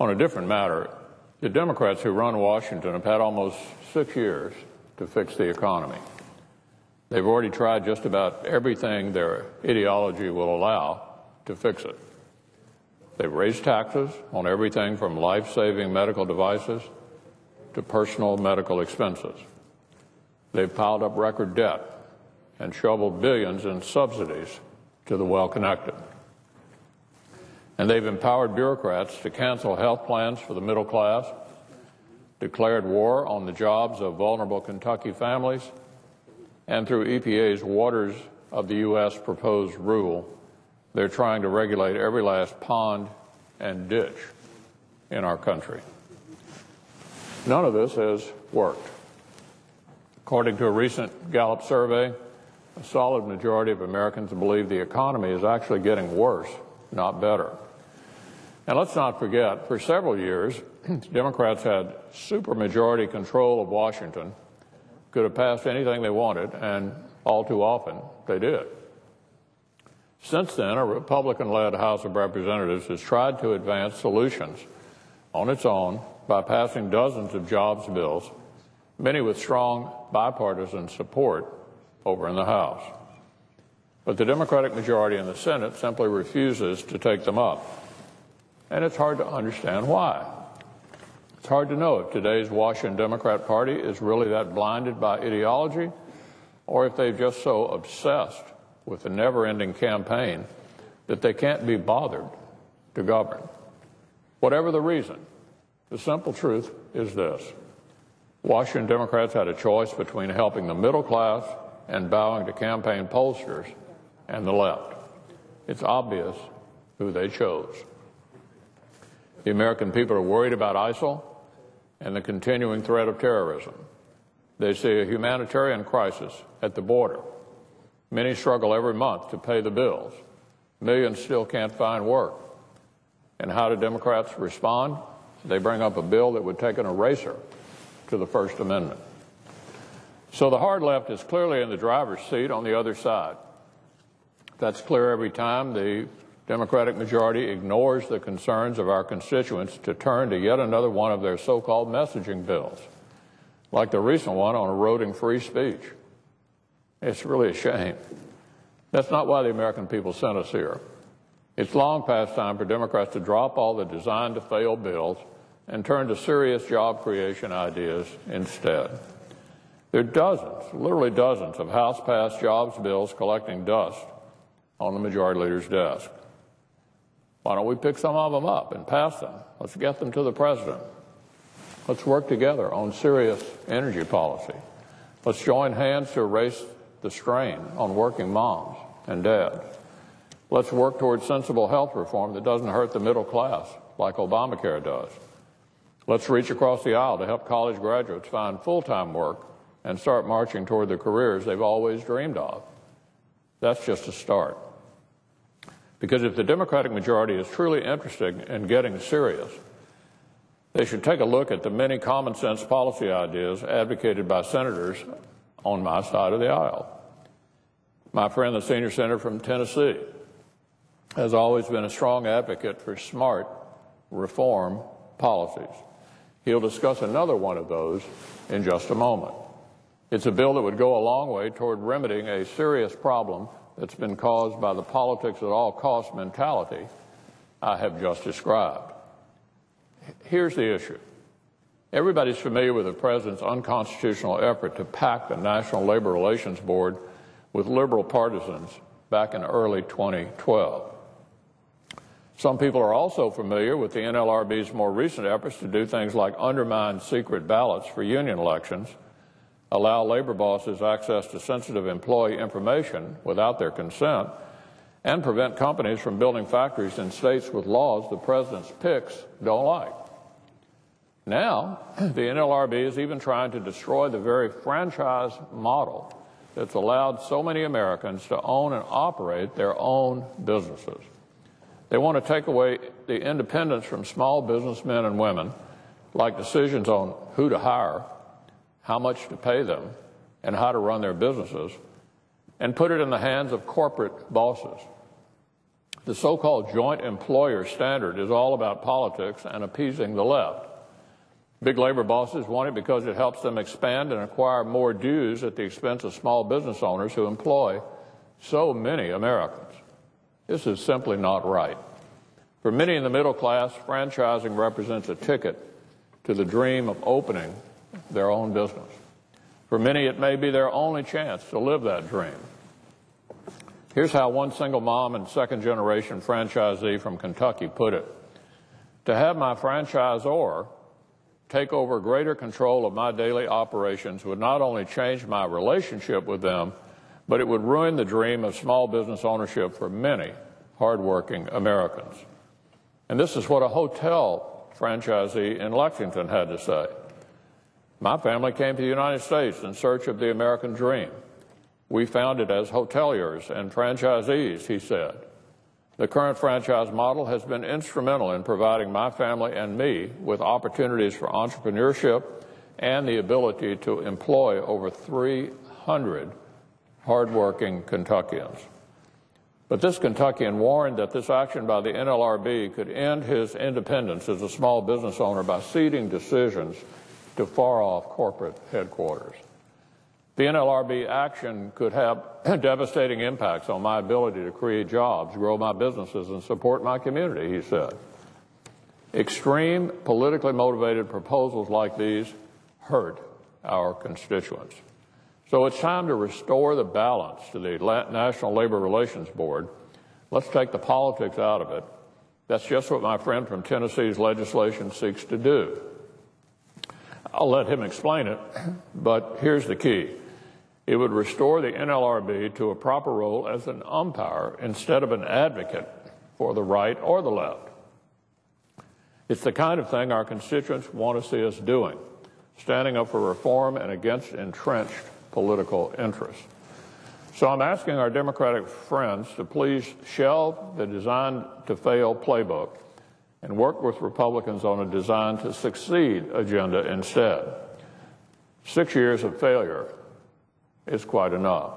On a different matter, the Democrats who run Washington have had almost 6 years to fix the economy. They've already tried just about everything their ideology will allow to fix it. They've raised taxes on everything from life-saving medical devices to personal medical expenses. They've piled up record debt and shoveled billions in subsidies to the well-connected. And they've empowered bureaucrats to cancel health plans for the middle class, declared war on the jobs of vulnerable Kentucky families, and through EPA's Waters of the U.S. proposed rule, they're trying to regulate every last pond and ditch in our country. None of this has worked. According to a recent Gallup survey, a solid majority of Americans believe the economy is actually getting worse, not better. And let's not forget, for several years, Democrats had supermajority control of Washington, could have passed anything they wanted, and all too often they did. Since then, a Republican-led House of Representatives has tried to advance solutions on its own by passing dozens of jobs bills, many with strong bipartisan support over in the House. But the Democratic majority in the Senate simply refuses to take them up. And it's hard to understand why. It's hard to know if today's Washington Democrat Party is really that blinded by ideology, or if they've just so obsessed with the never-ending campaign that they can't be bothered to govern. Whatever the reason, the simple truth is this: Washington Democrats had a choice between helping the middle class and bowing to campaign pollsters and the left. It's obvious who they chose. The American people are worried about ISIL and the continuing threat of terrorism. They see a humanitarian crisis at the border. Many struggle every month to pay the bills. Millions still can't find work. And how do Democrats respond? They bring up a bill that would take an eraser to the First Amendment. So the hard left is clearly in the driver's seat on the other side. That's clear every time the Democratic majority ignores the concerns of our constituents to turn to yet another one of their so-called messaging bills, like the recent one on eroding free speech. It's really a shame. That's not why the American people sent us here. It's long past time for Democrats to drop all the designed-to-fail bills and turn to serious job creation ideas instead. There are dozens, literally dozens, of House-passed jobs bills collecting dust on the majority leader's desk. Why don't we pick some of them up and pass them? Let's get them to the president. Let's work together on serious energy policy. Let's join hands to erase the strain on working moms and dads. Let's work towards sensible health reform that doesn't hurt the middle class like Obamacare does. Let's reach across the aisle to help college graduates find full-time work and start marching toward the careers they've always dreamed of. That's just a start. Because if the Democratic majority is truly interested in getting serious, they should take a look at the many common-sense policy ideas advocated by senators on my side of the aisle. My friend, the senior senator from Tennessee, has always been a strong advocate for smart reform policies. He'll discuss another one of those in just a moment. It's a bill that would go a long way toward remedying a serious problem that's been caused by the politics at all costs mentality I have just described. Here's the issue. Everybody's familiar with the president's unconstitutional effort to pack the National Labor Relations Board with liberal partisans back in early 2012. Some people are also familiar with the NLRB's more recent efforts to do things like undermine secret ballots for union elections, allow labor bosses access to sensitive employee information without their consent, and prevent companies from building factories in states with laws the president's picks don't like. Now, the NLRB is even trying to destroy the very franchise model that's allowed so many Americans to own and operate their own businesses. They want to take away the independence from small businessmen and women, like decisions on who to hire, how much to pay them, and how to run their businesses, and put it in the hands of corporate bosses. The so-called joint employer standard is all about politics and appeasing the left. Big labor bosses want it because it helps them expand and acquire more dues at the expense of small business owners who employ so many Americans. This is simply not right. For many in the middle class, franchising represents a ticket to the dream of opening their own business. For many, it may be their only chance to live that dream. Here's how one single mom and second-generation franchisee from Kentucky put it: to have my franchisor take over greater control of my daily operations would not only change my relationship with them, but it would ruin the dream of small business ownership for many hardworking Americans. And this is what a hotel franchisee in Lexington had to say. My family came to the United States in search of the American dream. We found it as hoteliers and franchisees, he said. The current franchise model has been instrumental in providing my family and me with opportunities for entrepreneurship and the ability to employ over 300 hardworking Kentuckians. But this Kentuckian warned that this action by the NLRB could end his independence as a small business owner by ceding decisions to far-off corporate headquarters. The NLRB action could have devastating impacts on my ability to create jobs, grow my businesses, and support my community, he said. Extreme, politically motivated proposals like these hurt our constituents. So it's time to restore the balance to the National Labor Relations Board. Let's take the politics out of it. That's just what my friend from Tennessee's legislation seeks to do. I'll let him explain it, but here's the key. It would restore the NLRB to a proper role as an umpire instead of an advocate for the right or the left. It's the kind of thing our constituents want to see us doing, standing up for reform and against entrenched political interests. So I'm asking our Democratic friends to please shelve the Design to Fail playbook and work with Republicans on a Design to Succeed agenda instead. 6 years of failure is quite enough.